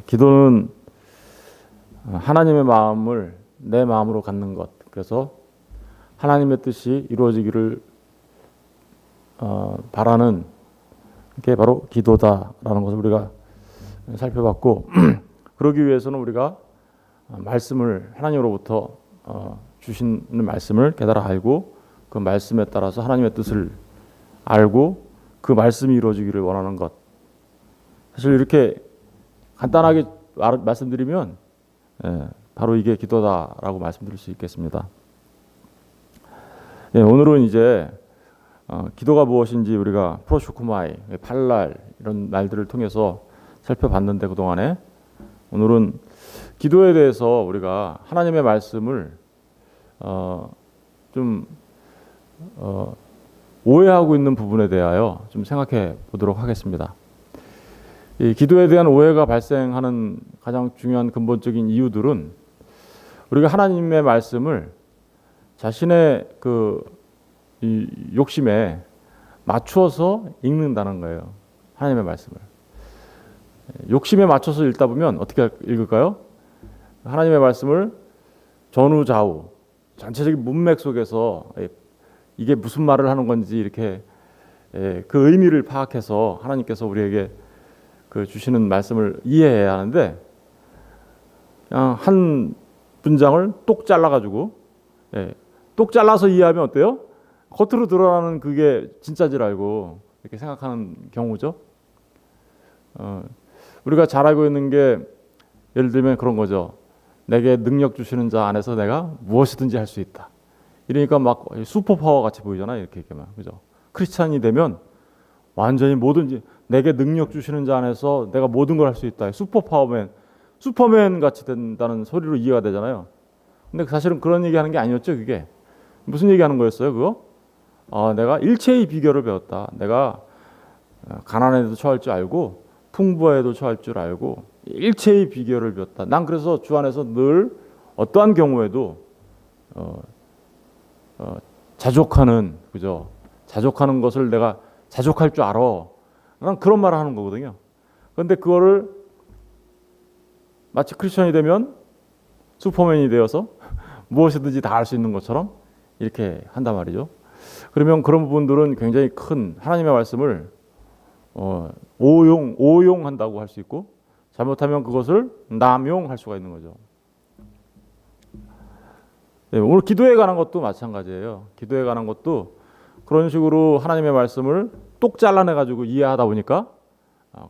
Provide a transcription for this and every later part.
기도는 하나님의 마음을 내 마음으로 갖는 것. 그래서 하나님의 뜻이 이루어지기를 바라는 게 바로 기도다라는 것을 우리가 살펴봤고 그러기 위해서는 우리가 말씀을 하나님으로부터 주시는 말씀을 깨달아 알고 그 말씀에 따라서 하나님의 뜻을 알고 그 말씀이 이루어지기를 원하는 것. 사실 이렇게 간단하게 말씀드리면 바로 이게 기도다라고 말씀드릴 수 있겠습니다. 오늘은 이제 기도가 무엇인지 우리가 프로슈쿠마이, 팔날 이런 말들을 통해서 살펴봤는데 그동안에 오늘은 기도에 대해서 우리가 하나님의 말씀을 좀 오해하고 있는 부분에 대하여 좀 생각해 보도록 하겠습니다. 이 기도에 대한 오해가 발생하는 가장 중요한 근본적인 이유들은 우리가 하나님의 말씀을 자신의 이 욕심에 맞추어서 읽는다는 거예요. 하나님의 말씀을 욕심에 맞춰서 읽다 보면 어떻게 읽을까요? 하나님의 말씀을 전후 좌우 전체적인 문맥 속에서 이게 무슨 말을 하는 건지 이렇게 그 의미를 파악해서 하나님께서 우리에게 주시는 말씀을 이해해야 하는데 그냥 한 문장을 똑 잘라가지고 똑 잘라서 이해하면 어때요? 겉으로 드러나는 그게 진짜줄 알고 이렇게 생각하는 경우죠. 우리가 잘 알고 있는 게 예를 들면 그런 거죠. 내게 능력 주시는 자 안에서 내가 무엇이든지 할 수 있다. 이러니까 막 슈퍼파워 같이 보이잖아요. 이렇게만 그죠? 크리스찬이 되면 완전히 뭐든지 내게 능력 주시는 자 안에서 내가 모든 걸 할 수 있다. 슈퍼맨 같이 된다는 소리로 이해가 되잖아요. 근데 사실은 그런 얘기하는 게 아니었죠. 그게 무슨 얘기하는 거였어요? 그거? 내가 일체의 비결을 배웠다. 내가 가난에도 처할 줄 알고 풍부에도 처할 줄 알고 일체의 비결을 배웠다. 난 그래서 주 안에서 늘 어떠한 경우에도 자족하는 그죠? 자족하는 것을 내가 자족할 줄 알아. 난 그런 말을 하는 거거든요. 그런데 그거를 마치 크리스천이 되면 슈퍼맨이 되어서 무엇이든지 다 할 수 있는 것처럼 이렇게 한단 말이죠. 그러면 그런 부분들은 굉장히 큰 하나님의 말씀을 오용한다고 할 수 있고 잘못하면 그것을 남용할 수가 있는 거죠. 오늘 기도에 관한 것도 마찬가지예요. 기도에 관한 것도 그런 식으로 하나님의 말씀을 똑 잘라내가지고 이해하다 보니까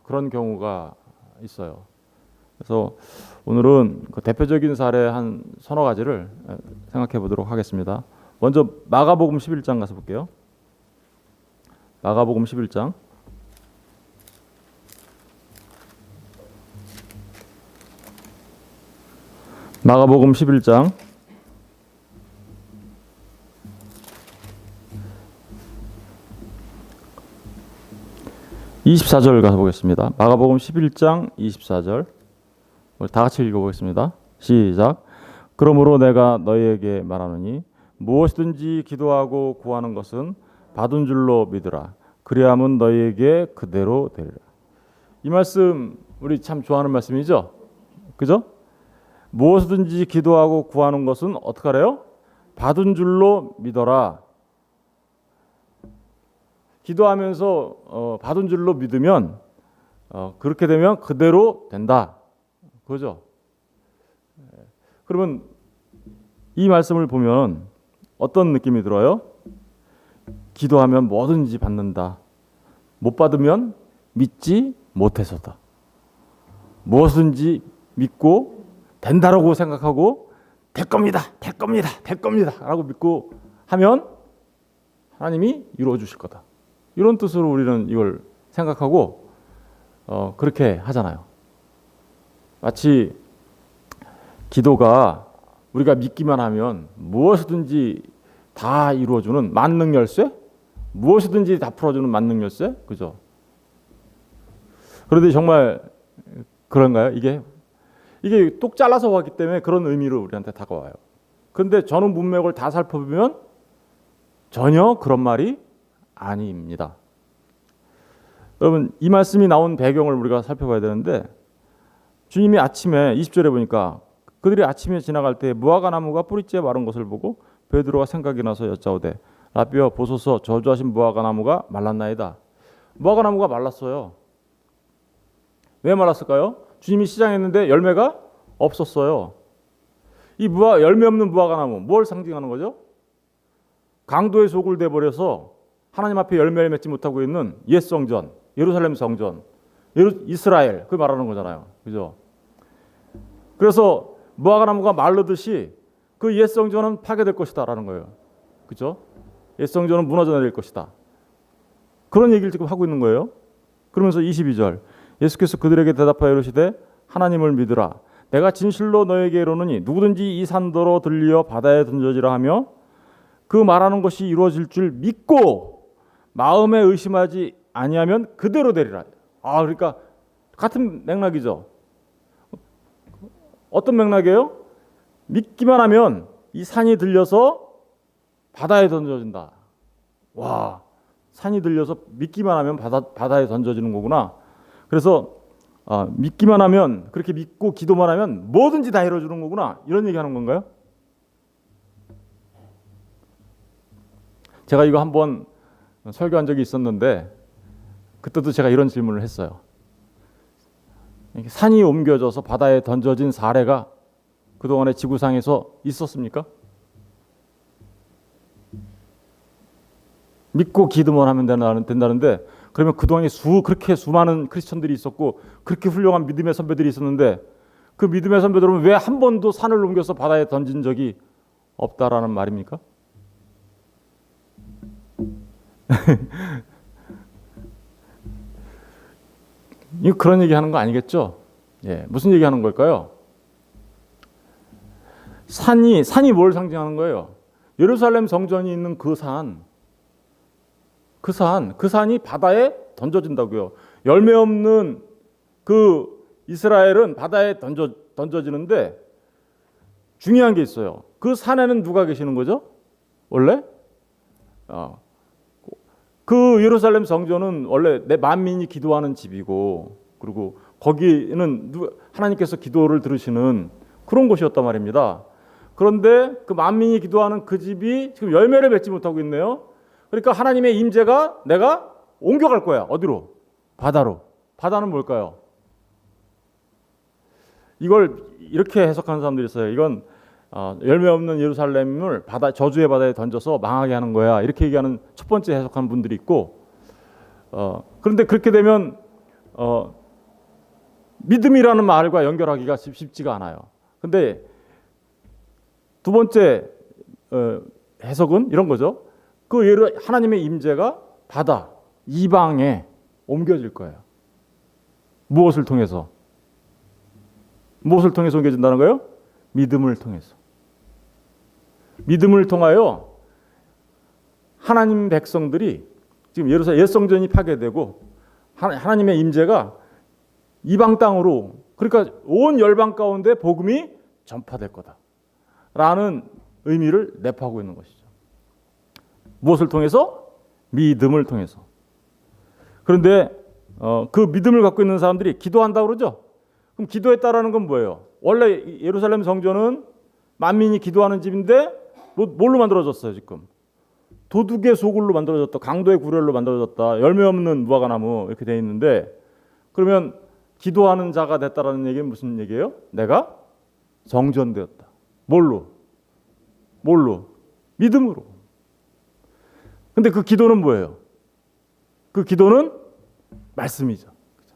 그런 경우가 있어요. 그래서 오늘은 그 대표적인 사례 한 서너 가지를 생각해 보도록 하겠습니다. 먼저 마가복음 11장 가서 볼게요. 마가복음 11장. 마가복음 11장 24절 가서 보겠습니다. 마가복음 11장 24절 다 같이 읽어보겠습니다. 시작. 그러므로 내가 너희에게 말하노니 무엇이든지 기도하고 구하는 것은 받은 줄로 믿으라. 그리하면 너희에게 그대로 되리라. 이 말씀 우리 참 좋아하는 말씀이죠. 그죠? 무엇이든지 기도하고 구하는 것은 어떻게 하래요? 받은 줄로 믿어라. 기도하면서 받은 줄로 믿으면 그렇게 되면 그대로 된다. 그죠? 그러면 이 말씀을 보면 어떤 느낌이 들어요? 기도하면 뭐든지 받는다. 못 받으면 믿지 못해서다. 무엇든지 믿고 된다라고 생각하고 될 겁니다. 될 겁니다. 될 겁니다. 라고 믿고 하면 하나님이 이루어 주실 거다. 이런 뜻으로 우리는 이걸 생각하고 그렇게 하잖아요. 마치 기도가 우리가 믿기만 하면 무엇이든지 다 이루어주는 만능 열쇠? 무엇이든지 다 풀어주는 만능 열쇠? 그죠? 그런데 정말 그런가요? 이게 똑 잘라서 왔기 때문에 그런 의미로 우리한테 다가와요. 그런데 전후 문맥을 다 살펴보면 전혀 그런 말이 아닙니다. 여러분 이 말씀이 나온 배경을 우리가 살펴봐야 되는데 주님이 아침에 20절에 보니까 그들이 아침에 지나갈 때 무화과 나무가 뿌리째 마른 것을 보고 베드로가 생각이 나서 여짜오되 라비어 보소서 저주하신 무화과 나무가 말랐나이다. 무화과 나무가 말랐어요. 왜 말랐을까요? 주님이 시장했는데 열매가 없었어요. 이 열매 없는 무화과 나무 뭘 상징하는 거죠? 강도의 속을 돼 버려서 하나님 앞에 열매를 맺지 못하고 있는 옛 성전, 예루살렘 성전, 이스라엘 그 말하는 거잖아요. 그죠? 그래서 무화과 나무가 마르듯이 그 옛 성전은 파괴될 것이다라는 거예요. 그죠? 옛 성전은 무너져 내릴 것이다. 그런 얘기를 지금 하고 있는 거예요. 그러면서 22절 예수께서 그들에게 대답하여 이르시되 하나님을 믿으라. 내가 진실로 너에게 이르노니 누구든지 이 산더러 들려 바다에 던져지라 하며 그 말하는 것이 이루어질 줄 믿고 마음에 의심하지 아니하면 그대로 되리라. 그러니까 같은 맥락이죠. 어떤 맥락이에요? 믿기만 하면 이 산이 들려서 바다에 던져진다. 와, 산이 들려서 믿기만 하면 바다에 던져지는 거구나. 그래서 믿기만 하면, 그렇게 믿고 기도만 하면 뭐든지 다 이루어주는 거구나. 이런 얘기하는 건가요? 제가 이거 한번 설교한 적이 있었는데 그때도 제가 이런 질문을 했어요. 산이 옮겨져서 바다에 던져진 사례가 그동안에 지구상에서 있었습니까? 믿고 기도만 하면 된다는데 그러면 그동안에 그렇게 수많은 크리스천들이 있었고 그렇게 훌륭한 믿음의 선배들이 있었는데 그 믿음의 선배들은 왜 한 번도 산을 옮겨서 바다에 던진 적이 없다라는 말입니까? 이거 그런 얘기 하는 거 아니겠죠? 예, 무슨 얘기 하는 걸까요? 산이 뭘 상징하는 거예요? 예루살렘 성전이 있는 그 산이 바다에 던져진다고요. 열매 없는 그 이스라엘은 바다에 던져지는데 중요한 게 있어요. 그 산에는 누가 계시는 거죠? 원래? 그 예루살렘 성전은 원래 내 만민이 기도하는 집이고 그리고 거기는 하나님께서 기도를 들으시는 그런 곳이었단 말입니다. 그런데 그 만민이 기도하는 그 집이 지금 열매를 맺지 못하고 있네요. 그러니까 하나님의 임재가 내가 옮겨갈 거야. 어디로? 바다로. 바다는 뭘까요? 이걸 이렇게 해석하는 사람들이 있어요. 이건 열매 없는 예루살렘을 저주의 바다에 던져서 망하게 하는 거야. 이렇게 얘기하는 첫 번째 해석하는 분들이 있고, 그런데 그렇게 되면 믿음이라는 말과 연결하기가 쉽지가 않아요. 근데 두 번째 해석은 이런 거죠. 그 하나님의 임재가 바다 이방에 옮겨질 거예요. 무엇을 통해서? 무엇을 통해서 옮겨진다는 거예요? 믿음을 통해서. 믿음을 통하여 하나님 백성들이 지금 예루살렘 옛 성전이 파괴되고 하나님의 임재가 이방 땅으로, 그러니까 온 열방 가운데 복음이 전파될 거다라는 의미를 내포하고 있는 것이죠. 무엇을 통해서? 믿음을 통해서. 그런데 그 믿음을 갖고 있는 사람들이 기도한다고 그러죠. 그럼 기도했다라는 건 뭐예요? 원래 예루살렘 성전은 만민이 기도하는 집인데 뭘로 만들어졌어요 지금? 도둑의 소굴로 만들어졌다. 강도의 구렬로 만들어졌다. 열매 없는 무화과 나무 이렇게 돼 있는데, 그러면 기도하는 자가 됐다라는 얘기는 무슨 얘기예요? 내가 정전되었다. 뭘로? 믿음으로. 근데 그 기도는 뭐예요? 그 기도는 말씀이죠.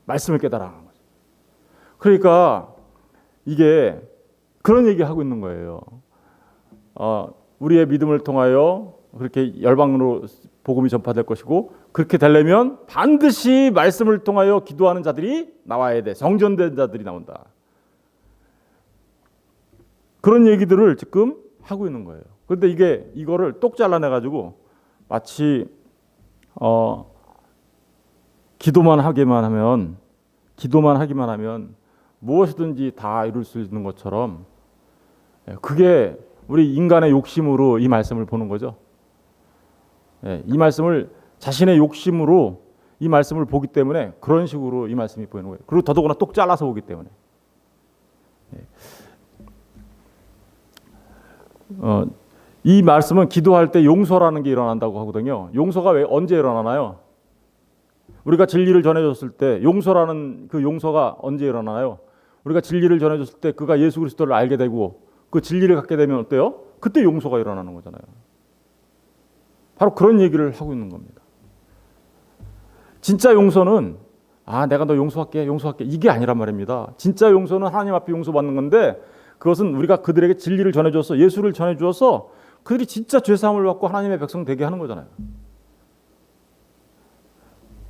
말씀을 깨달아가는 거죠. 그러니까 이게 그런 얘기하고 있는 거예요. 우리의 믿음을 통하여 그렇게 열방으로 복음이 전파될 것이고, 그렇게 되려면 반드시 말씀을 통하여 기도하는 자들이 나와야 돼. 정전된 자들이 나온다. 그런 얘기들을 지금 하고 있는 거예요. 그런데 이거를 똑 잘라내가지고 마치 기도만 하기만 하면 무엇이든지 다 이룰 수 있는 것처럼, 그게 우리 인간의 욕심으로 이 말씀을 보는 거죠. 이 말씀을 자신의 욕심으로 이 말씀을 보기 때문에 그런 식으로 이 말씀이 보이는 거예요. 그리고 더더구나 똑 잘라서 보기 때문에. 이 말씀은 기도할 때 용서라는 게 일어난다고 하거든요. 용서가 왜 언제 일어나나요? 우리가 진리를 전해줬을 때 용서라는 그 용서가 언제 일어나나요? 우리가 진리를 전해줬을 때 그가 예수 그리스도를 알게 되고 그 진리를 갖게 되면 어때요? 그때 용서가 일어나는 거잖아요. 바로 그런 얘기를 하고 있는 겁니다. 진짜 용서는 내가 너 용서할게 이게 아니란 말입니다. 진짜 용서는 하나님 앞에 용서받는 건데 그것은 우리가 그들에게 진리를 전해줘서 예수를 전해주어서 그들이 진짜 죄사함을 받고 하나님의 백성 되게 하는 거잖아요.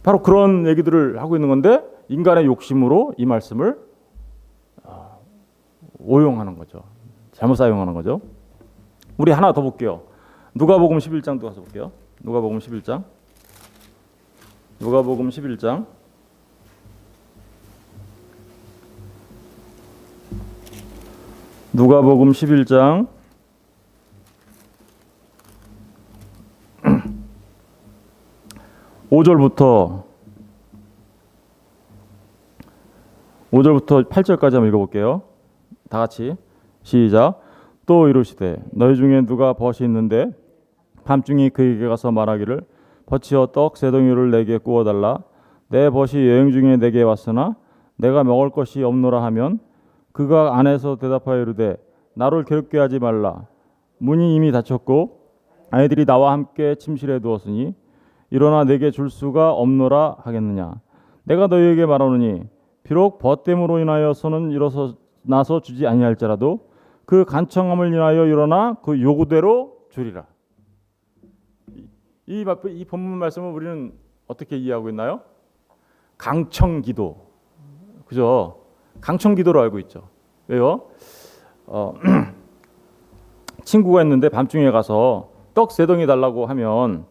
바로 그런 얘기들을 하고 있는 건데 인간의 욕심으로 이 말씀을 오용하는 거죠. 잘못 사용하는 거죠. 우리 하나 더 볼게요. 누가복음 11장도 가서 볼게요. 누가복음 11장. 누가복음 11장. 누가복음 11장 5절부터 8절까지 한번 읽어볼게요. 다 같이 시작. 또 이르시되 너희 중에 누가 벗이 있는데 밤중에 그에게 가서 말하기를 벗이여 떡 세 덩이를 내게 구워달라. 내 벗이 여행 중에 내게 왔으나 내가 먹을 것이 없노라 하면 그가 안에서 대답하여 이르되 나를 괴롭게 하지 말라. 문이 이미 닫혔고 아이들이 나와 함께 침실에 누웠으니 일어나 내게 줄 수가 없노라 하겠느냐. 내가 너희에게 말하노니 비록 벗됨으로 인하여서는 일어나서 주지 아니할지라도 그 간청함을 인하여 일어나 그 요구대로 주리라. 이 본문 말씀을 우리는 어떻게 이해하고 있나요? 강청기도, 그죠? 강청기도로 알고 있죠. 왜요? 친구가 있는데 밤중에 가서 떡 세 덩이 달라고 하면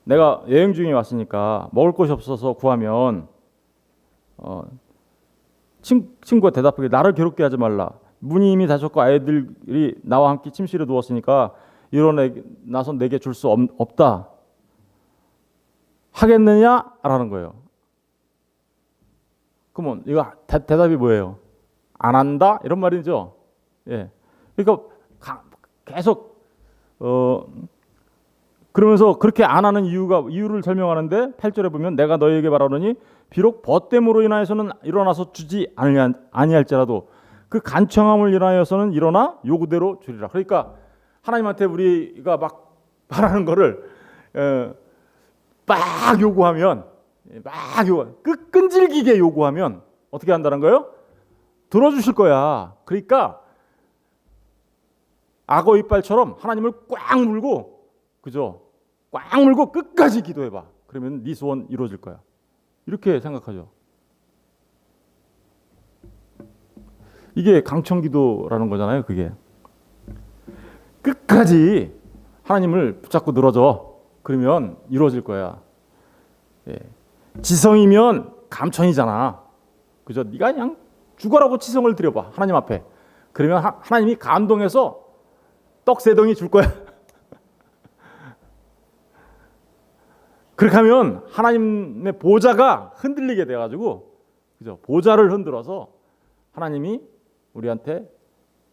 내가 여행 중에 왔으니까 먹을 것이 없어서 구하면 친구가 대답하기를 나를 괴롭게 하지 말라. 문이 이미 닫혔고 아이들이 나와 함께 침실에 누웠으니까 일어나서 내게 줄 수 없다 하겠느냐라는 거예요. 그러면 이거 대답이 뭐예요? 안 한다 이런 말이죠. 예. 그러니까 계속 그러면서 그렇게 안 하는 이유를 설명하는데 8절에 보면 내가 너희에게 말하노니 비록 벗됨으로 인하여서는 일어나서 주지 아니할지라도 그 간청함을 인하여서는 일어나 요구대로 주리라. 그러니까 하나님한테 우리가 막 바라는 거를 막 요구하면 끈질기게 요구하면 어떻게 한다는 거예요? 들어주실 거야. 그러니까 악어 이빨처럼 하나님을 꽉 물고, 그죠? 꽉 물고 끝까지 기도해봐. 그러면 네 소원 이루어질 거야. 이렇게 생각하죠. 이게 강청기도라는 거잖아요. 그게 끝까지 하나님을 붙잡고 늘어져. 그러면 이루어질 거야. 예. 지성이면 감천이잖아. 그죠? 네가 그냥 죽어라고 지성을 드려봐. 하나님 앞에. 그러면 하나님이 감동해서 떡 세 덩이 줄 거야. 그렇게 하면 하나님의 보좌가 흔들리게 돼가지고, 그죠? 보좌를 흔들어서 하나님이 우리한테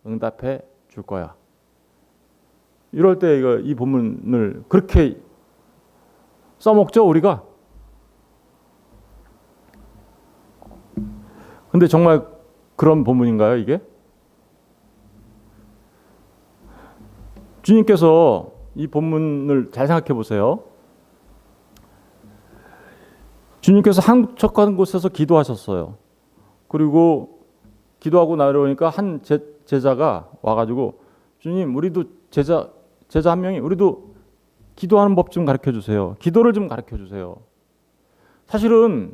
응답해 줄 거야. 이럴 때 이 본문을 그렇게 써먹죠, 우리가. 근데 정말 그런 본문인가요, 이게? 주님께서 이 본문을 잘 생각해 보세요. 주님께서 한적한 곳에서 기도하셨어요. 그리고 기도하고 나려오니까 한 제자가 와가지고 주님, 우리도 제자 한 명이 우리도 기도하는 법 좀 가르쳐 주세요. 기도를 좀 가르쳐 주세요. 사실은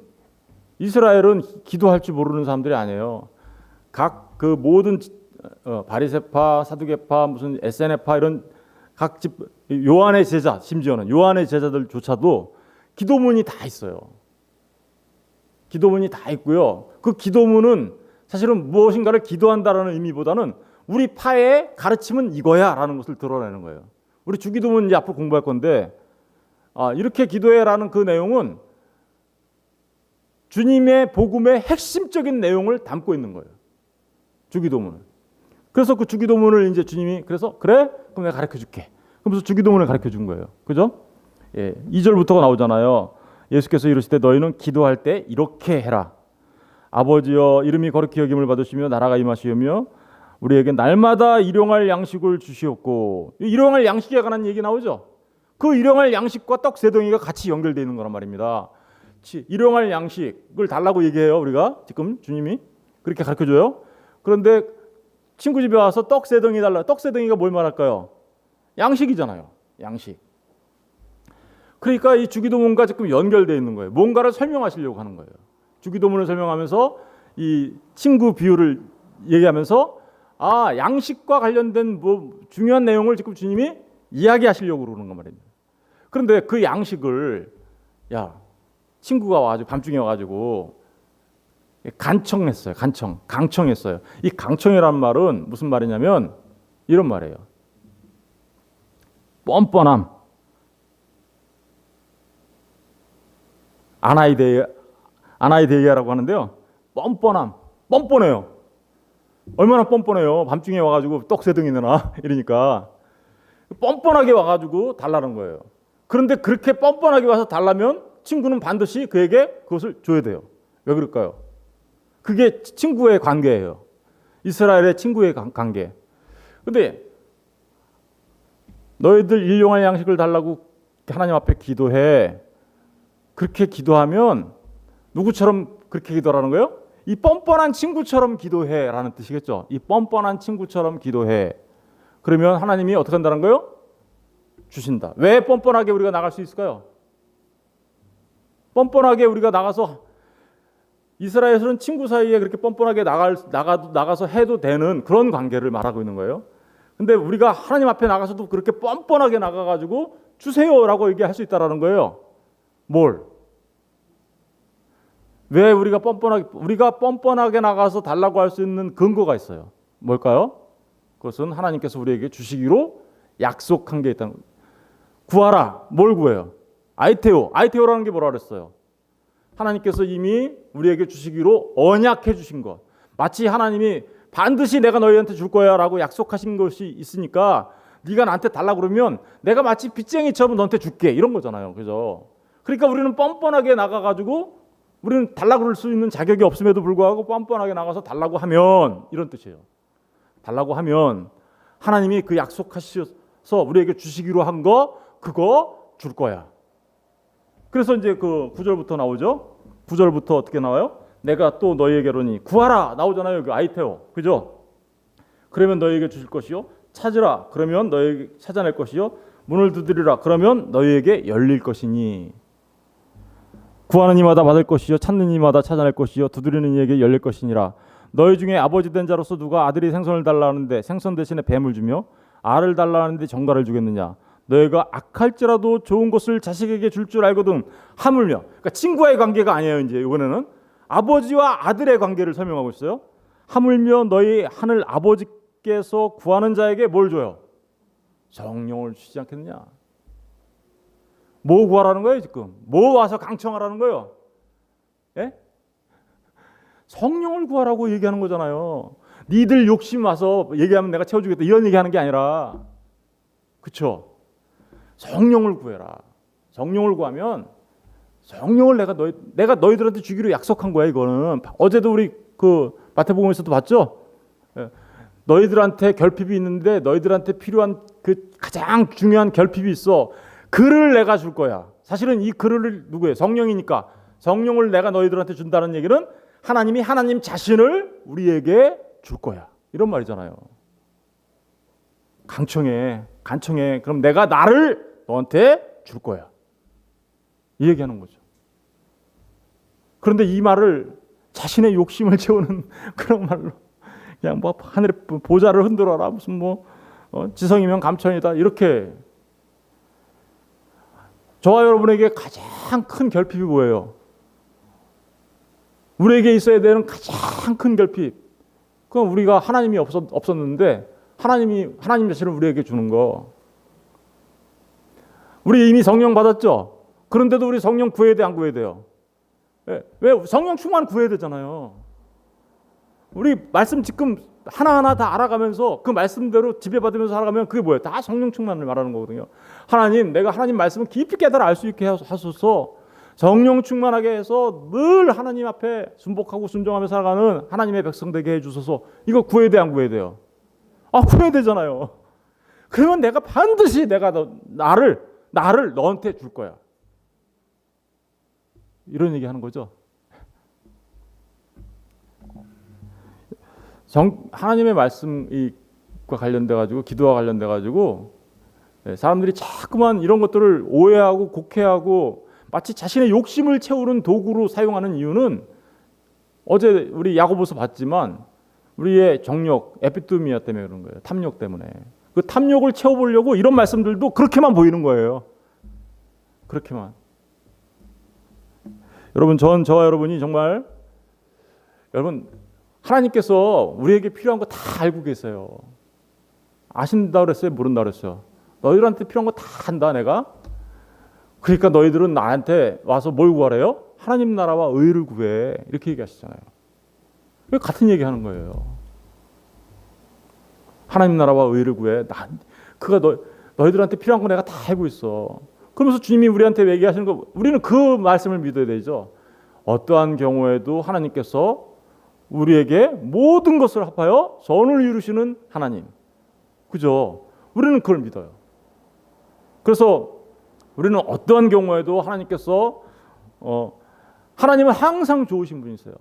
이스라엘은 기도할 줄 모르는 사람들이 아니에요. 각 그 모든 바리새파, 사두개파, 무슨 에세네파 이런 각 집 요한의 제자, 심지어는 요한의 제자들조차도 기도문이 다 있어요. 기도문이 다 있고요. 그 기도문은 사실은 무엇인가를 기도한다라는 의미보다는 우리 파의 가르침은 이거야라는 것을 드러내는 거예요. 우리 주기도문 이제 앞으로 공부할 건데 이렇게 기도해라는 그 내용은 주님의 복음의 핵심적인 내용을 담고 있는 거예요. 주기도문은. 그래서 그 주기도문을 이제 주님이 그래서 그래? 그럼 내가 가르쳐 줄게. 그러면서 주기도문을 가르쳐 준 거예요. 그죠? 예, 2절부터가 나오잖아요. 예수께서 이르시되 너희는 기도할 때 이렇게 해라. 아버지여 이름이 거룩히 여김을 받으시며 나라가 임하시오며 우리에게 날마다 일용할 양식을 주시옵고, 일용할 양식에 관한 얘기 나오죠. 그 일용할 양식과 떡 세 덩이가 같이 연결되어 있는 거란 말입니다. 일용할 양식을 달라고 얘기해요. 우리가 지금 주님이 그렇게 가르쳐줘요. 그런데 친구 집에 와서 떡 세 덩이 달라. 떡 세 덩이가 뭘 말할까요? 양식이잖아요. 양식. 그러니까 이 주기도문과 지금 연결되어 있는 거예요. 뭔가를 설명하시려고 하는 거예요. 주기도문을 설명하면서 이 친구 비유를 얘기하면서 양식과 관련된 뭐 중요한 내용을 지금 주님이 이야기하시려고 그러는 거 말입니다. 그런데 그 양식을 친구가 와가지고 밤중에 와가지고 간청했어요. 강청했어요. 이 강청이라는 말은 무슨 말이냐면 이런 말이에요. 뻔뻔함. 아나이데이아라고 하는데요. 뻔뻔해요. 얼마나 뻔뻔해요. 밤중에 와가지고 떡 세 덩이 내놔 이러니까 뻔뻔하게 와가지고 달라는 거예요. 그런데 그렇게 뻔뻔하게 와서 달라면 친구는 반드시 그에게 그것을 줘야 돼요. 왜 그럴까요? 그게 친구의 관계예요. 이스라엘의 친구의 관계. 근데 너희들 일용할 양식을 달라고 하나님 앞에 기도해. 그렇게 기도하면 누구처럼 그렇게 기도하라는 거예요? 이 뻔뻔한 친구처럼 기도해라는 뜻이겠죠. 이 뻔뻔한 친구처럼 기도해. 그러면 하나님이 어떻게 한다는 거예요? 주신다. 왜 뻔뻔하게 우리가 나갈 수 있을까요? 뻔뻔하게 우리가 나가서 이스라엘에서는 친구 사이에 그렇게 뻔뻔하게 나가서 해도 되는 그런 관계를 말하고 있는 거예요. 근데 우리가 하나님 앞에 나가서도 그렇게 뻔뻔하게 나가가지고 주세요라고 얘기할 수 있다라는 거예요. 뭘? 왜 우리가 뻔뻔하게 나가서 달라고 할 수 있는 근거가 있어요. 뭘까요? 그것은 하나님께서 우리에게 주시기로 약속한 게 있다는 거예요. 구하라. 뭘 구해요? 아이테오라는 게 뭐라 그랬어요? 하나님께서 이미 우리에게 주시기로 언약해 주신 것. 마치 하나님이 반드시 내가 너희한테 줄 거야라고 약속하신 것이 있으니까 네가 나한테 달라 그러면 내가 마치 빚쟁이처럼 너한테 줄게 이런 거잖아요. 그죠? 그러니까 우리는 뻔뻔하게 나가가지고 우리는 달라고 그럴 수 있는 자격이 없음에도 불구하고 뻔뻔하게 나가서 달라고 하면 이런 뜻이에요. 달라고 하면 하나님이 그 약속하셔서 우리에게 주시기로 한 거 그거 줄 거야. 그래서 이제 그 9절부터 나오죠. 9절부터 어떻게 나와요? 내가 또 너희에게로니 구하라 나오잖아요. 그 아이테오. 그죠? 그러면 너희에게 주실 것이요. 찾으라. 그러면 너희에게 찾아낼 것이요. 문을 두드리라. 그러면 너희에게 열릴 것이니. 구하는 이마다 받을 것이요 찾는 이마다 찾아낼 것이요 두드리는 이에게 열릴 것이니라. 너희 중에 아버지 된 자로서 누가 아들이 생선을 달라는데 생선 대신에 뱀을 주며 알을 달라는데 정갈을 주겠느냐. 너희가 악할지라도 좋은 것을 자식에게 줄 줄 알거든 하물며. 그러니까 친구와의 관계가 아니에요. 이제 이번에는 아버지와 아들의 관계를 설명하고 있어요. 하물며 너희 하늘 아버지께서 구하는 자에게 뭘 줘요? 성령을 주시지 않겠느냐. 뭐 구하라는 거예요 지금? 뭐 와서 강청하라는 거예요? 예? 성령을 구하라고 얘기하는 거잖아요. 니들 욕심 와서 얘기하면 내가 채워주겠다 이런 얘기하는 게 아니라, 그렇죠? 성령을 구해라. 성령을 구하면 성령을 내가 너희들한테 주기로 약속한 거야. 이거는 어제도 우리 그 마태복음에서도 봤죠. 너희들한테 결핍이 있는데 너희들한테 필요한 그 가장 중요한 결핍이 있어. 그를 내가 줄 거야. 사실은 이 그를 누구예요? 성령이니까 성령을 내가 너희들한테 준다는 얘기는 하나님이 하나님 자신을 우리에게 줄 거야. 이런 말이잖아요. 간청해. 그럼 내가 나를 너한테 줄 거야. 이 얘기하는 거죠. 그런데 이 말을 자신의 욕심을 채우는 그런 말로 그냥 뭐 하늘의 보좌를 흔들어라 무슨 지성이면 감천이다 이렇게. 저와 여러분에게 가장 큰 결핍이 뭐예요? 우리에게 있어야 되는 가장 큰 결핍. 그건 우리가 하나님이 없었는데 하나님 자신을 우리에게 주는 거. 우리 이미 성령 받았죠? 그런데도 우리 성령 구해야 돼, 안 구해야 돼요? 왜? 성령 충만 구해야 되잖아요. 우리 말씀 지금 하나하나 다 알아가면서 그 말씀대로 지배받으면서 살아가면 그게 뭐예요? 다 성령 충만을 말하는 거거든요. 하나님, 내가 하나님 말씀을 깊이 깨달아 알 수 있게 하소서. 성령 충만하게 해서 늘 하나님 앞에 순복하고 순종하며 살아가는 하나님의 백성 되게 해주소서. 이거 구해야 돼, 안 구해야 돼요? 구해야 되잖아요. 그러면 내가 반드시 내가 나를 너한테 줄 거야. 이런 얘기 하는 거죠. 하나님의 말씀과 관련돼 가지고 기도와 관련돼 가지고 사람들이 자꾸만 이런 것들을 오해하고 곡해하고 마치 자신의 욕심을 채우는 도구로 사용하는 이유는 어제 우리 야고보서 봤지만 우리의 정욕, 에피투미아 때문에 그런 거예요. 탐욕 때문에. 그 탐욕을 채워보려고 이런 말씀들도 그렇게만 보이는 거예요. 그렇게만. 여러분, 저와 여러분이 정말 여러분 하나님께서 우리에게 필요한 거 다 알고 계세요. 아신다 그랬어요? 모른다 그랬어요? 너희들한테 필요한 거 다 안다 내가. 그러니까 너희들은 나한테 와서 뭘 구하래요? 하나님 나라와 의를 구해. 이렇게 얘기하시잖아요. 같은 얘기하는 거예요. 하나님 나라와 의를 구해. 그가 너희들한테 필요한 거 내가 다 알고 있어. 그러면서 주님이 우리한테 얘기하시는 거, 우리는 그 말씀을 믿어야 되죠. 어떠한 경우에도 하나님께서 우리에게 모든 것을 합하여 선을 이루시는 하나님. 그죠? 우리는 그걸 믿어요. 그래서 우리는 어떠한 경우에도 하나님께서 하나님은 항상 좋으신 분이세요.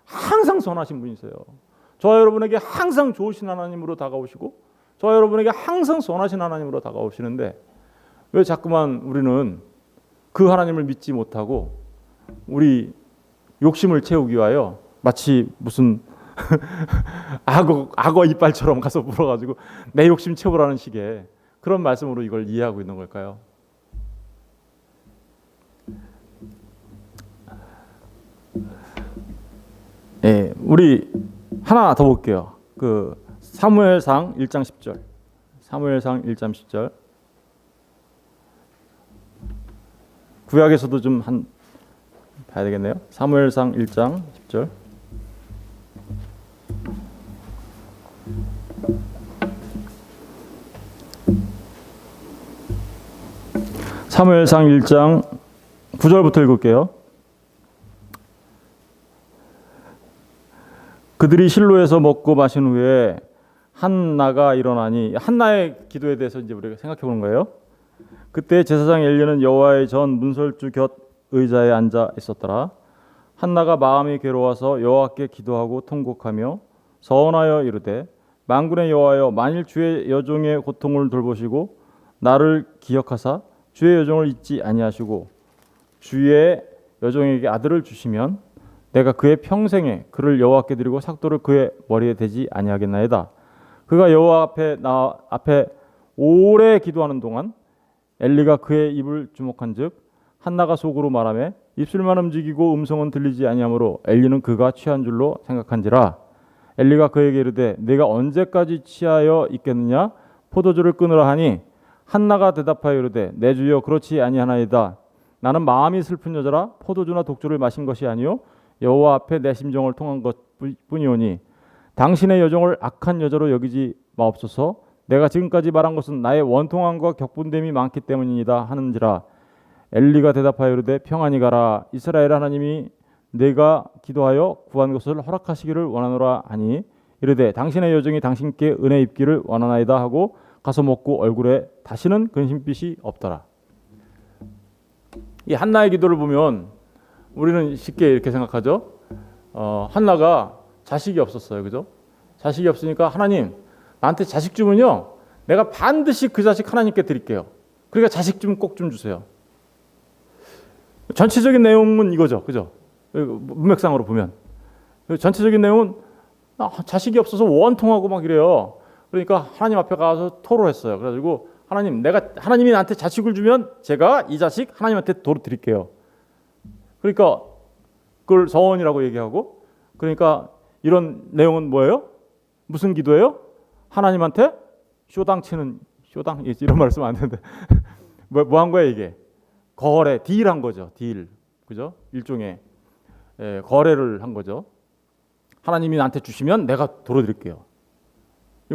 항상 선하신 분이세요. 저와 여러분에게 항상 좋으신 하나님으로 다가오시고 저와 여러분에게 항상 선하신 하나님으로 다가오시는데 왜 자꾸만 우리는 그 하나님을 믿지 못하고 우리 욕심을 채우기 위하여 마치 무슨 악어 이빨처럼 가서 물어가지고 내 욕심 채우라는 식의 그런 말씀으로 이걸 이해하고 있는 걸까요? 예, 우리 하나 더 볼게요. 그 사무엘상 1장 10절. 사무엘상 1장 10절. 구약에서도 좀 봐야 되겠네요. 사무엘상 1장 10절. 사무엘상 1장 9절부터 읽을게요. 그들이 실로에서 먹고 마신 후에 한나가 일어나니, 한나의 기도에 대해서 이제 우리가 생각해 보는 거예요. 그때 제사장 엘리는 여호와의 전 문설주 곁 의자에 앉아 있었더라. 한나가 마음이 괴로워서 여호와께 기도하고 통곡하며 서원하여 이르되, 만군의 여호와여, 만일 주의 여종의 고통을 돌보시고 나를 기억하사 주의 여종을 잊지 아니하시고 주의 여종에게 아들을 주시면 내가 그의 평생에 그를 여호와께 드리고 삭도를 그의 머리에 대지 아니하겠나이다. 그가 여호와 앞에 오래 기도하는 동안 엘리가 그의 입을 주목한즉 한나가 속으로 말하며 입술만 움직이고 음성은 들리지 아니하므로 엘리는 그가 취한 줄로 생각한지라. 엘리가 그에게 이르되 내가 언제까지 취하여 있겠느냐? 포도주를 끊으라 하니 한나가 대답하여 이르되 내 주여 그렇지 아니하나이다. 나는 마음이 슬픈 여자라 포도주나 독주를 마신 것이 아니요 여호와 앞에 내 심정을 통한 것뿐이오니 당신의 여종을 악한 여자로 여기지 마옵소서. 내가 지금까지 말한 것은 나의 원통함과 격분됨이 많기 때문이다 하는지라. 엘리가 대답하여 이르되 평안히 가라. 이스라엘 하나님이 내가 기도하여 구한 것을 허락하시기를 원하노라 하니 이르되 당신의 여종이 당신께 은혜 입기를 원하나이다 하고 가서 먹고 얼굴에 다시는 근심빛이 없더라. 이 한나의 기도를 보면 우리는 쉽게 이렇게 생각하죠. 한나가 자식이 없었어요. 그죠? 자식이 없으니까 하나님 나한테 자식 주면요 내가 반드시 그 자식 하나님께 드릴게요. 그러니까 자식 좀 꼭 좀 주세요. 전체적인 내용은 이거죠. 그죠? 문맥상으로 보면 전체적인 내용은 자식이 없어서 원통하고 막 이래요. 그러니까 하나님 앞에 가서 토로했어요. 그래가지고 하나님이 나한테 자식을 주면 제가 이 자식 하나님한테 도로 드릴게요. 그러니까 그걸 서원이라고 얘기하고, 그러니까 이런 내용은 뭐예요? 무슨 기도예요? 하나님한테 쇼당 치는, 쇼당 이런 말 쓰면 안 되는데 뭐 한 거야 이게? 거래, 딜한 거죠. 딜, 그죠? 일종의 거래를 한 거죠. 하나님이 나한테 주시면 내가 도로 드릴게요.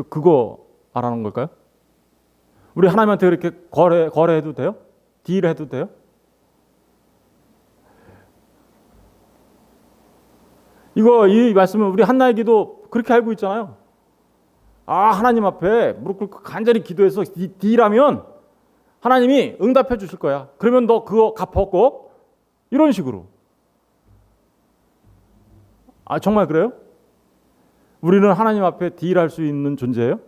그거 말하는 걸까요? 우리 하나님한테 그렇게 거래해도 돼요? 딜해도 돼요? 이 말씀은 우리 한나의 기도 그렇게 알고 있잖아요. 하나님 앞에 무릎 꿇고 간절히 기도해서 딜하면 하나님이 응답해 주실 거야. 그러면 너 그거 갚았고, 이런 식으로. 정말 그래요? 우리는 하나님 앞에 딜할 수 있는 존재예요?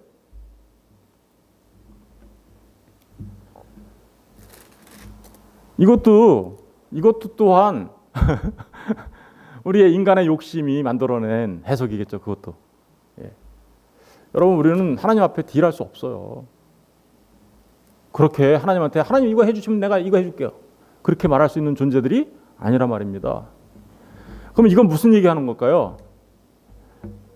이것도 또한 우리의 인간의 욕심이 만들어낸 해석이겠죠. 그것도. 예. 여러분, 우리는 하나님 앞에 딜할 수 없어요. 그렇게 하나님한테 하나님 이거 해주시면 내가 이거 해줄게요. 그렇게 말할 수 있는 존재들이 아니란 말입니다. 그럼 이건 무슨 얘기하는 걸까요?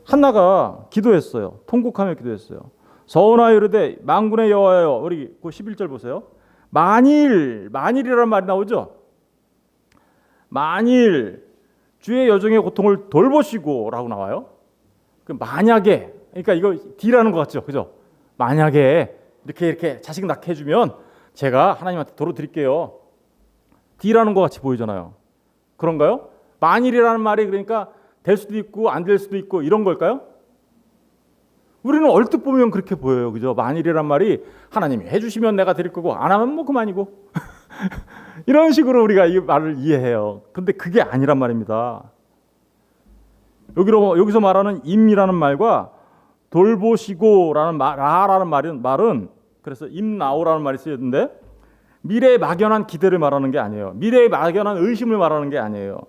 한나가 기도했어요. 통곡하며 기도했어요. 서원하여 이르되 만군의 여호와여, 우리 그 11절 보세요. 만일이라는 말이 나오죠. 만일 주의 여종의 고통을 돌보시고라고 나와요. 그 만약에, 그러니까 이거 D라는 것 같죠, 그죠? 만약에 이렇게 자식 낳게 해주면 제가 하나님한테 도로 드릴게요. D라는 것 같이 보이잖아요. 그런가요? 만일이라는 말이 그러니까 될 수도 있고 안 될 수도 있고 이런 걸까요? 우리는 얼뜻 보면 그렇게 보여요, 그죠? 만일이란 말이 하나님이 해주시면 내가 드릴 거고 안 하면 뭐 그만이고 이런 식으로 우리가 이 말을 이해해요. 근데 그게 아니란 말입니다. 여기서 말하는 임이라는 말과 돌보시고라는 라라는 말은 그래서 임나오라는 말이 쓰였는데 미래의 막연한 기대를 말하는 게 아니에요. 미래의 막연한 의심을 말하는 게 아니에요.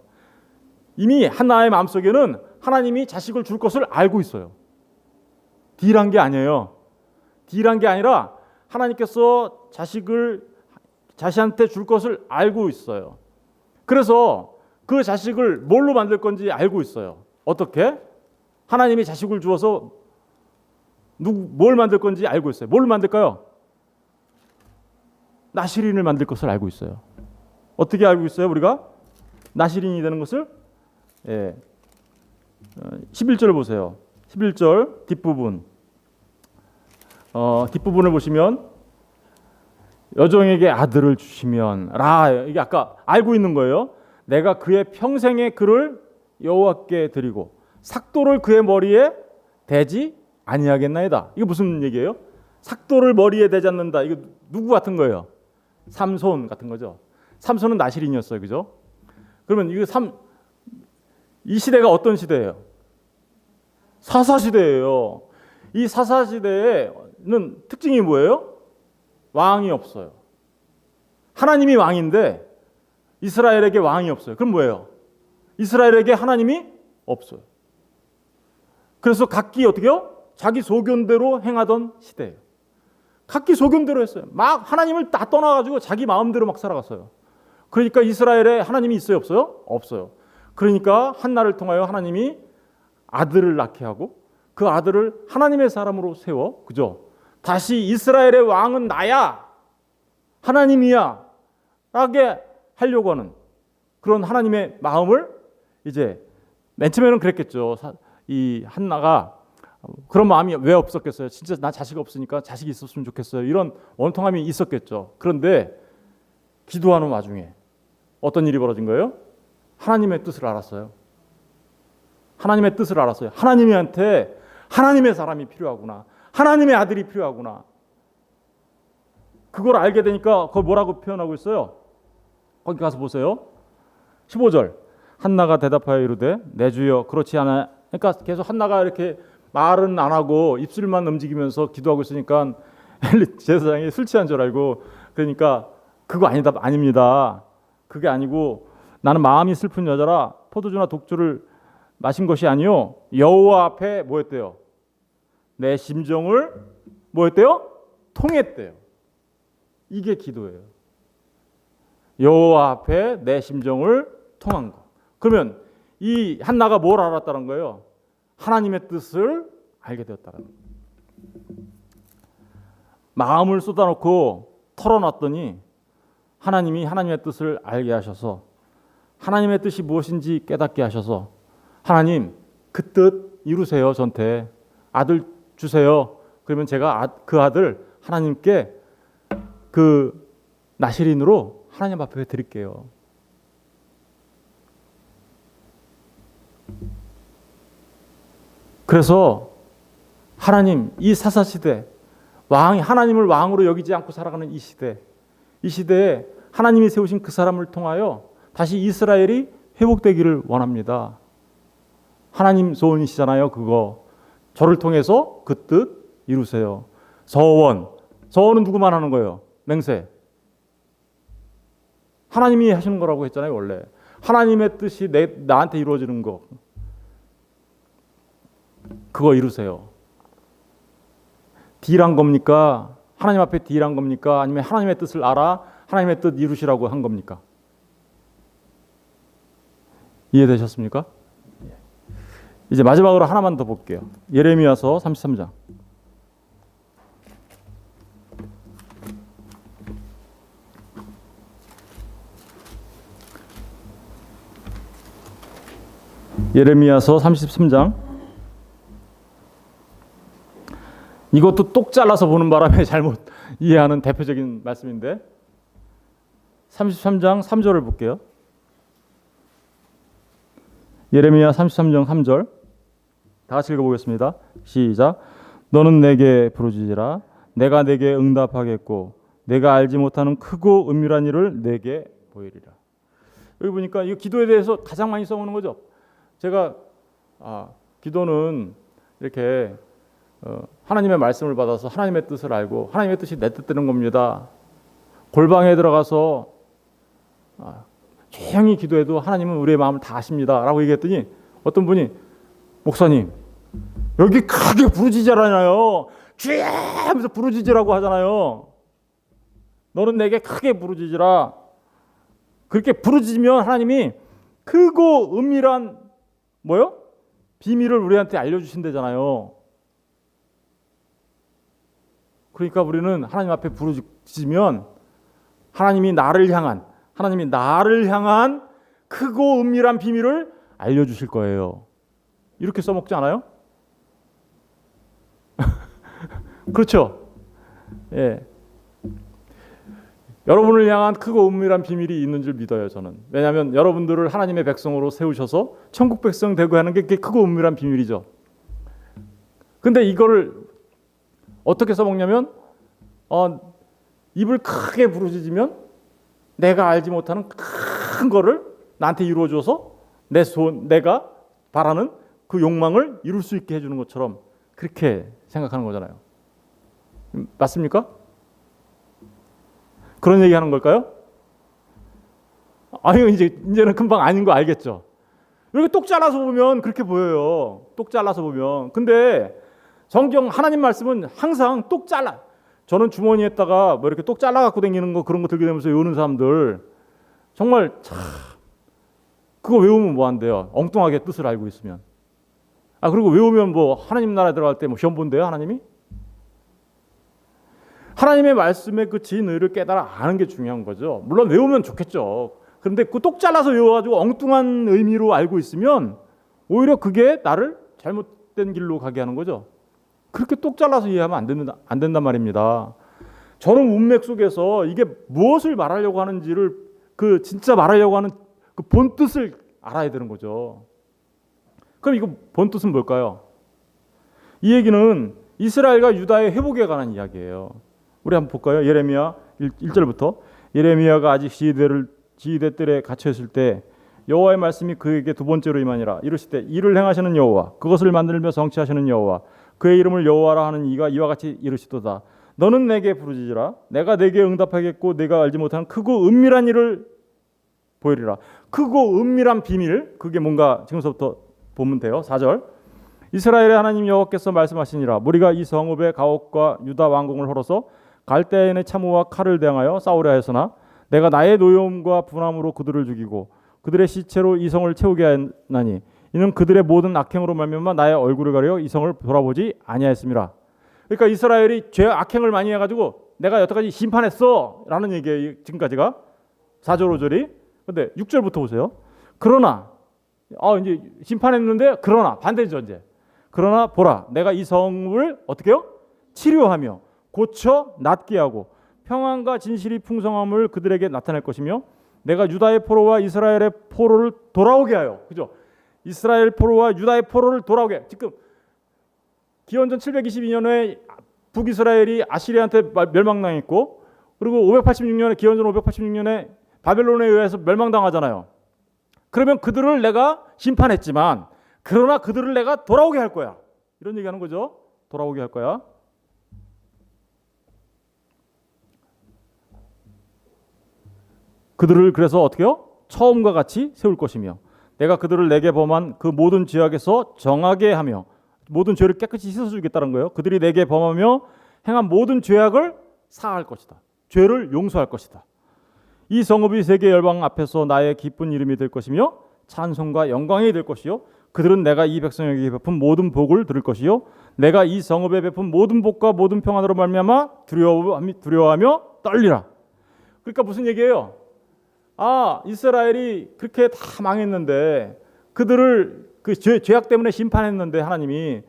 이미 한나의 마음속에는 하나님이 자식을 줄 것을 알고 있어요. 딜한 게 아니에요. 딜한 게 아니라 하나님께서 자식을 자신한테 줄 것을 알고 있어요. 그래서 그 자식을 뭘로 만들 건지 알고 있어요. 어떻게? 하나님이 자식을 주어서 뭘 만들 건지 알고 있어요. 뭘 만들까요? 나시린을 만들 것을 알고 있어요. 어떻게 알고 있어요? 우리가 나시린이 되는 것을? 예. 11절 보세요. 11절 뒷부분. 뒷부분을 보시면 여종에게 아들을 주시면 이게 아까 알고 있는 거예요. 내가 그의 평생의 그를 여호와께 드리고 삭도를 그의 머리에 대지 아니하겠나이다. 이게 무슨 얘기예요? 삭도를 머리에 대지 않는다. 이거 누구 같은 거예요? 삼손 같은 거죠. 삼손은 나시린이었어요, 그죠? 그러면 이 시대가 어떤 시대예요? 사사 시대예요. 이 사사 시대에는 특징이 뭐예요? 왕이 없어요. 하나님이 왕인데 이스라엘에게 왕이 없어요. 그럼 뭐예요? 이스라엘에게 하나님이 없어요. 그래서 각기 어떻게요? 자기 소견대로 행하던 시대예요. 각기 소견대로 했어요. 막 하나님을 다 떠나가지고 자기 마음대로 막 살아갔어요. 그러니까 이스라엘에 하나님이 있어요, 없어요? 없어요. 그러니까 한나를 통하여 하나님이 아들을 낳게 하고 그 아들을 하나님의 사람으로 세워, 그죠? 다시 이스라엘의 왕은 나야, 하나님이야 라게 하려고 하는 그런 하나님의 마음을 이제 맨 처음에는 그랬겠죠. 이 한나가 그런 마음이 왜 없었겠어요? 진짜 나 자식 없으니까 자식이 있었으면 좋겠어요. 이런 원통함이 있었겠죠. 그런데 기도하는 와중에 어떤 일이 벌어진 거예요? 하나님의 뜻을 알았어요. 하나님의 뜻을 알았어요. 하나님한테 하나님의 사람이 필요하구나. 하나님의 아들이 필요하구나. 그걸 알게 되니까 그걸 뭐라고 표현하고 있어요? 거기 가서 보세요. 15절. 한나가 대답하여 이르되 내 주여 그렇지 않아. 그러니까 계속 한나가 이렇게 말은 안 하고 입술만 움직이면서 기도하고 있으니까 엘리 제사장이 술 취한 줄 알고, 그러니까 그거 아닙니다. 그게 아니고 나는 마음이 슬픈 여자라 포도주나 독주를 마신 것이 아니요 여호와 앞에 뭐였대요? 내 심정을 뭐였대요? 통했대요. 이게 기도예요. 여호와 앞에 내 심정을 통한 거. 그러면 이 한나가 뭘 알았다는 거예요? 하나님의 뜻을 알게 되었다는 거예요. 마음을 쏟아놓고 털어놨더니 하나님이 하나님의 뜻을 알게 하셔서 하나님의 뜻이 무엇인지 깨닫게 하셔서 하나님 그 뜻 이루세요. 저한테 아들 주세요. 그러면 제가 그 아들 하나님께 그 나시린으로 하나님 앞에 드릴게요. 그래서 하나님, 이 사사시대, 하나님을 왕으로 여기지 않고 살아가는 이 시대에 하나님이 세우신 그 사람을 통하여 다시 이스라엘이 회복되기를 원합니다. 하나님 소원이시잖아요. 그거 저를 통해서 그 뜻 이루세요. 서원은 누구만 하는 거예요? 맹세. 하나님이 하시는 거라고 했잖아요. 원래 하나님의 뜻이 나한테 이루어지는 거, 그거 이루세요. 딜한 겁니까? 하나님 앞에 딜한 겁니까? 아니면 하나님의 뜻을 알아 하나님의 뜻 이루시라고 한 겁니까? 이해되셨습니까? 이제 마지막으로 하나만 더 볼게요. 예레미야서 33장. 예레미야서 33장. 이것도 똑 잘라서 보는 바람에 잘못 이해하는 대표적인 말씀인데 33장 3절을 볼게요. 예레미야 33장 3절 다 같이 읽어보겠습니다. 시작. 너는 내게 부르짖으라. 내가 내게 응답하겠고 내가 알지 못하는 크고 은밀한 일을 내게 보이리라. 여기 보니까 이 기도에 대해서 가장 많이 써오는 거죠. 제가 기도는 이렇게 하나님의 말씀을 받아서 하나님의 뜻을 알고 하나님의 뜻이 내 뜻대로 겁니다. 골방에 들어가서 조용히 기도해도 하나님은 우리의 마음을 다 아십니다 라고 얘기했더니 어떤 분이 목사님 여기 크게 부르짖으라잖아요. 주여 하면서 부르짖으라고 하잖아요. 너는 내게 크게 부르짖으라. 그렇게 부르짖으면 하나님이 크고 은밀한 뭐요? 비밀을 우리한테 알려주신다잖아요. 그러니까 우리는 하나님 앞에 부르짖으면 하나님이 나를 향한 크고 은밀한 비밀을 알려주실 거예요. 이렇게 써먹지 않아요? 그렇죠? 예. 여러분을 향한 크고 은밀한 비밀이 있는 줄 믿어요. 저는. 왜냐하면 여러분들을 하나님의 백성으로 세우셔서 천국 백성 되고 하는 게 크고 은밀한 비밀이죠. 근데 이거를 어떻게 써먹냐면 입을 크게 부르짖으면 내가 알지 못하는 큰 거를 나한테 이루어줘서 내가 바라는 그 욕망을 이룰 수 있게 해주는 것처럼 그렇게 생각하는 거잖아요. 맞습니까? 그런 얘기하는 걸까요? 아니 이제는 금방 아닌 거 알겠죠. 이렇게 똑 잘라서 보면 그렇게 보여요. 똑 잘라서 보면. 근데 성경 하나님 말씀은 항상 똑 잘라. 저는 주머니에다가 뭐 이렇게 똑 잘라 갖고 다니는 거 그런 거 들게 되면서 외우는 사람들 정말 그거 외우면 뭐 한대요? 엉뚱하게 뜻을 알고 있으면. 그리고 외우면 뭐 하나님 나라에 들어갈 때 뭐 시험 본대요, 하나님이? 하나님의 말씀의 그 진의를 깨달아 아는 게 중요한 거죠. 물론 외우면 좋겠죠. 그런데 그 똑 잘라서 외워가지고 엉뚱한 의미로 알고 있으면 오히려 그게 나를 잘못된 길로 가게 하는 거죠. 그렇게 똑 잘라서 이해하면 안 된단 말입니다. 저는 문맥 속에서 이게 무엇을 말하려고 하는지를 그 진짜 말하려고 하는 그 본 뜻을 알아야 되는 거죠. 그럼 이거 본 뜻은 뭘까요? 이 얘기는 이스라엘과 유다의 회복에 관한 이야기예요. 우리 한번 볼까요? 예레미야 1절부터 예레미야가 아직 지휘대 뜰에 갇혀 있을 때 여호와의 말씀이 그에게 두 번째로 임하니라. 이르실 때 이를 행하시는 여호와 그것을 만들며 성취하시는 여호와 그의 이름을 여호와라 하는 이가 이와 같이 이르시도다. 너는 내게 부르짖으라. 내가 내게 응답하겠고 내가 알지 못하는 크고 은밀한 일을 보이리라. 크고 은밀한 비밀, 그게 뭔가 지금서부터 보면 돼요. 4절 이스라엘의 하나님 여호와께서 말씀하시니라. 무리가 이 성읍의 가옥과 유다 왕궁을 헐어서 갈대인의 참호와 칼을 대항하여 싸우려 하였으나 내가 나의 노여움과 분함으로 그들을 죽이고 그들의 시체로 이 성을 채우게 하나니 이는 그들의 모든 악행으로 말미암아 나의 얼굴을 가려 이 성을 돌아보지 아니하였음이라. 그러니까 이스라엘이 죄 악행을 많이 해가지고 내가 여태까지 심판했어 라는 얘기예요. 지금까지가 4절 5절이. 근데 6절부터 보세요. 그러나 이제 심판했는데 그러나 반대죠. 이제 그러나 보라, 내가 이 성읍을 어떻게 해요? 치료하며 고쳐 낫게 하고 평안과 진실이 풍성함을 그들에게 나타낼 것이며 내가 유다의 포로와 이스라엘의 포로를 돌아오게 하여, 그죠? 이스라엘 포로와 유다의 포로를 돌아오게. 지금 기원전 722년에 북이스라엘이 아시리아한테 멸망당했고, 그리고 586년에 기원전 586년에 바벨론에 의해서 멸망당하잖아요. 그러면 그들을 내가 심판했지만 그러나 그들을 내가 돌아오게 할 거야. 이런 얘기하는 거죠. 돌아오게 할 거야. 그들을 그래서 어떻게 해요? 처음과 같이 세울 것이며 내가 그들을 내게 범한 그 모든 죄악에서 정하게 하며 모든 죄를 깨끗이 씻어주겠다는 거예요. 그들이 내게 범하며 행한 모든 죄악을 사할 것이다. 죄를 용서할 것이다. 이 성읍이 세계 열방 앞에서 나의 기쁜 이름이 될 것이며 찬송과 영광이 될 것이요 그들은 내가 이 백성에게 베푼 모든 복을 들을 것이요 내가 이 성읍에 베푼 모든 복과 모든 평안으로 말미암아 두려워하며 떨리라. 그러니까 무슨 얘기예요? 이스라엘이 그렇게 다 망했는데 그들을 그 죄악 때문에 심판했는데 하나님은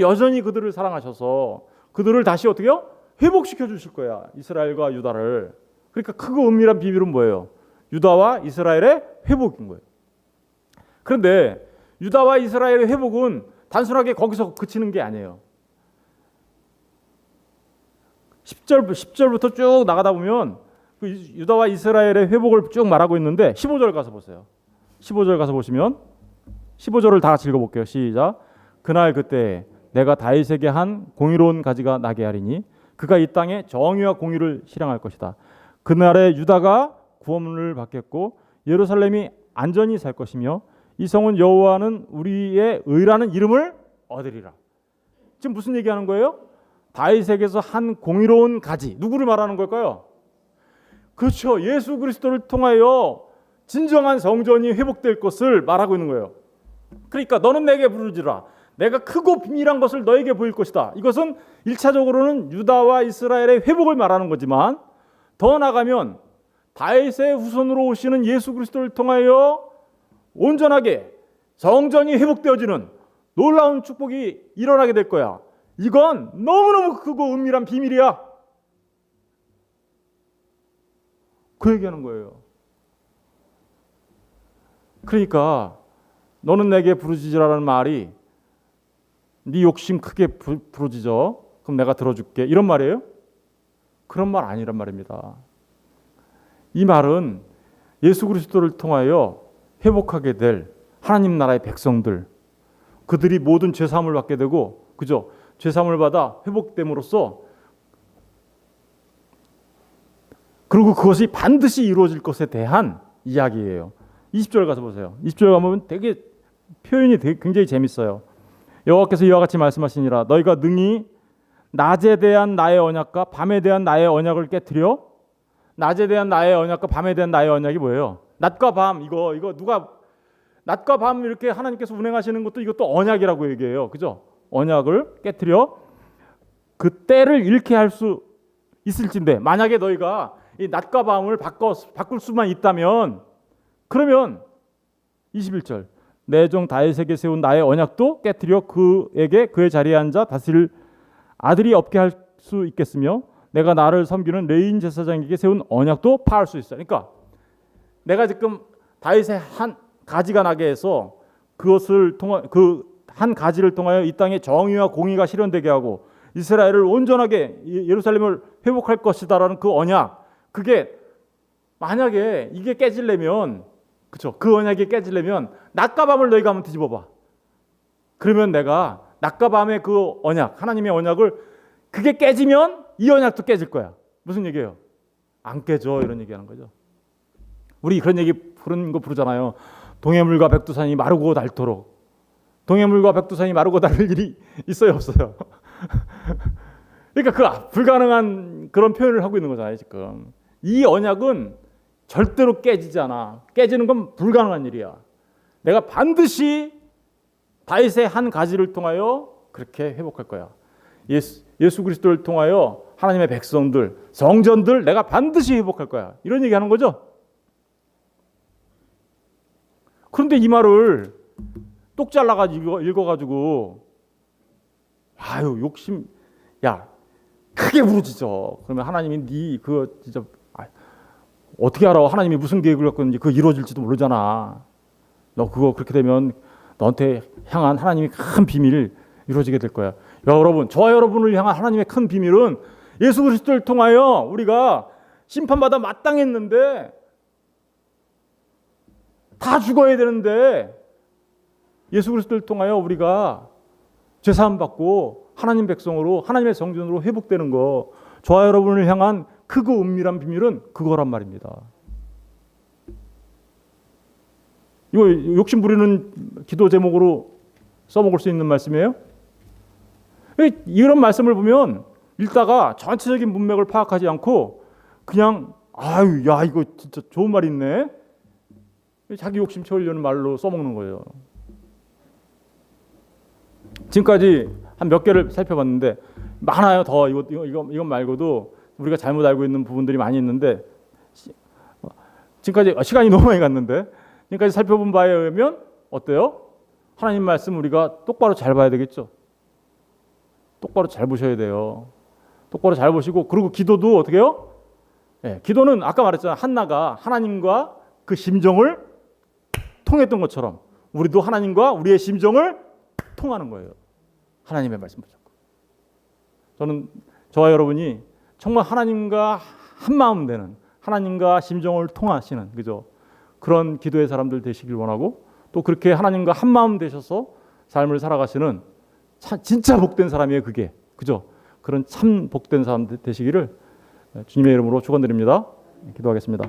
여전히 그들을 사랑하셔서 그들을 다시 어떻게요? 회복시켜 주실 거야. 이스라엘과 유다를. 그러니까 크고 은밀한 비밀은 뭐예요? 유다와 이스라엘의 회복인 거예요. 그런데 유다와 이스라엘의 회복은 단순하게 거기서 그치는 게 아니에요. 10절부터 쭉 나가다 보면 그 유다와 이스라엘의 회복을 쭉 말하고 있는데 15절 가서 보세요. 15절 가서 보시면 15절을 다 같이 읽어볼게요. 시작. 그날 그때 내가 다윗에게 한 공의로운 가지가 나게 하리니 그가 이 땅에 정의와 공의를 실행할 것이다. 그날에 유다가 구원을 받겠고 예루살렘이 안전히 살 것이며 이 성은 여호와는 우리의 의라는 이름을 얻으리라. 지금 무슨 얘기하는 거예요? 다윗에게서 한 공의로운 가지. 누구를 말하는 걸까요? 그렇죠. 예수 그리스도를 통하여 진정한 성전이 회복될 것을 말하고 있는 거예요. 그러니까 너는 내게 부르짖으라. 내가 크고 비밀한 것을 너에게 보일 것이다. 이것은 1차적으로는 유다와 이스라엘의 회복을 말하는 거지만 더 나가면 다윗의 후손으로 오시는 예수 그리스도를 통하여 온전하게 성전이 회복되어지는 놀라운 축복이 일어나게 될 거야. 이건 너무너무 크고 은밀한 비밀이야. 그 얘기하는 거예요. 그러니까 너는 내게 부르짖으라는 말이 네 욕심 크게 부르짖어. 그럼 내가 들어줄게. 이런 말이에요? 그런 말 아니란 말입니다. 이 말은 예수 그리스도를 통하여 회복하게 될 하나님 나라의 백성들, 그들이 모든 죄사함을 받게 되고, 그죠? 죄사함을 받아 회복됨으로써 그리고 그것이 반드시 이루어질 것에 대한 이야기예요. 20절 가서 보세요. 20절 가면 되게 표현이 굉장히 재밌어요. 여호와께서 이와 같이 말씀하시니라. 너희가 능히 낮에 대한 나의 언약과 밤에 대한 나의 언약을 깨트려. 낮에 대한 나의 언약과 밤에 대한 나의 언약이 뭐예요? 낮과 밤 이거 누가 낮과 밤 이렇게 하나님께서 운행하시는 것도 이것도 언약이라고 얘기해요. 그죠? 언약을 깨트려 그 때를 잃게 할 수 있을진데 만약에 너희가 이 낮과 밤을 바꿀 수만 있다면 그러면 21절 내 종 다윗에게 세운 나의 언약도 깨트려 그에게 그의 자리에 앉아 다스릴 아들이 없게 할 수 있겠으며 내가 나를 섬기는 레인 제사장에게 세운 언약도 파할 수 있어. 그러니까 내가 지금 다윗의 한 가지가 나게 해서 그것을 통하 그 한 가지를 통하여 이 땅에 정의와 공의가 실현되게 하고 이스라엘을 온전하게 예루살렘을 회복할 것이다라는 그 언약, 그게 만약에 이게 깨지려면, 그렇죠? 그 언약이 깨지려면 낮과 밤을 너희가 한번 뒤집어봐. 그러면 내가 낮과 밤의 그 언약, 하나님의 언약을 그게 깨지면 이 언약도 깨질 거야. 무슨 얘기예요? 안 깨져 이런 얘기하는 거죠. 우리 그런 거 부르잖아요. 동해물과 백두산이 마르고 닳도록. 동해물과 백두산이 마르고 닳을 일이 있어요, 없어요? 그러니까 그 불가능한 그런 표현을 하고 있는 거잖아요, 지금. 이 언약은 절대로 깨지지 않아. 깨지는 건 불가능한 일이야. 내가 반드시 다윗의 한 가지를 통하여 그렇게 회복할 거야. 예수 그리스도를 통하여 하나님의 백성들, 성전들 내가 반드시 회복할 거야. 이런 얘기하는 거죠. 그런데 이 말을 똑 잘라가지고 읽어가지고 아유 욕심, 야 크게 부르짖어. 그러면 하나님이 네 그거 진짜 어떻게 알아? 하나님이 무슨 계획을 갖고 있는지 그거 이루어질지도 모르잖아. 너 그거 그렇게 되면 너한테 향한 하나님이 큰 비밀이 이루어지게 될 거야. 여러분, 저와 여러분을 향한 하나님의 큰 비밀은 예수 그리스도를 통하여 우리가 심판받아 마땅했는데 다 죽어야 되는데 예수 그리스도를 통하여 우리가 죄사함 받고 하나님 백성으로 하나님의 성전으로 회복되는 거, 저와 여러분을 향한 크고 은밀한 비밀은 그거란 말입니다. 이거 욕심 부리는 기도 제목으로 써먹을 수 있는 말씀이에요. 이런 말씀을 보면 읽다가 전체적인 문맥을 파악하지 않고 그냥 아유 야 이거 진짜 좋은 말 있네, 자기 욕심 채우려는 말로 써먹는 거예요. 지금까지 한 몇 개를 살펴봤는데 많아요. 더 이건 말고도 우리가 잘못 알고 있는 부분들이 많이 있는데, 지금까지 시간이 너무 많이 갔는데 지금까지 살펴본 바에 의하면 어때요? 하나님 말씀 우리가 똑바로 잘 봐야 되겠죠. 똑바로 잘 보셔야 돼요. 똑바로 잘 보시고, 그리고 기도도 어떻게 해요? 네, 기도는 아까 말했잖아요. 한나가 하나님과 그 심정을 통했던 것처럼 우리도 하나님과 우리의 심정을 통하는 거예요. 하나님의 말씀 붙잡고. 저는 저와 여러분이 정말 하나님과 한마음 되는, 하나님과 심정을 통하시는, 그죠? 그런 기도의 사람들 되시길 원하고, 또 그렇게 하나님과 한마음 되셔서 삶을 살아가시는 진짜 복된 사람이에요. 그게, 그죠? 그런 참 복된 사람 되시기를 주님의 이름으로 축원드립니다. 기도하겠습니다.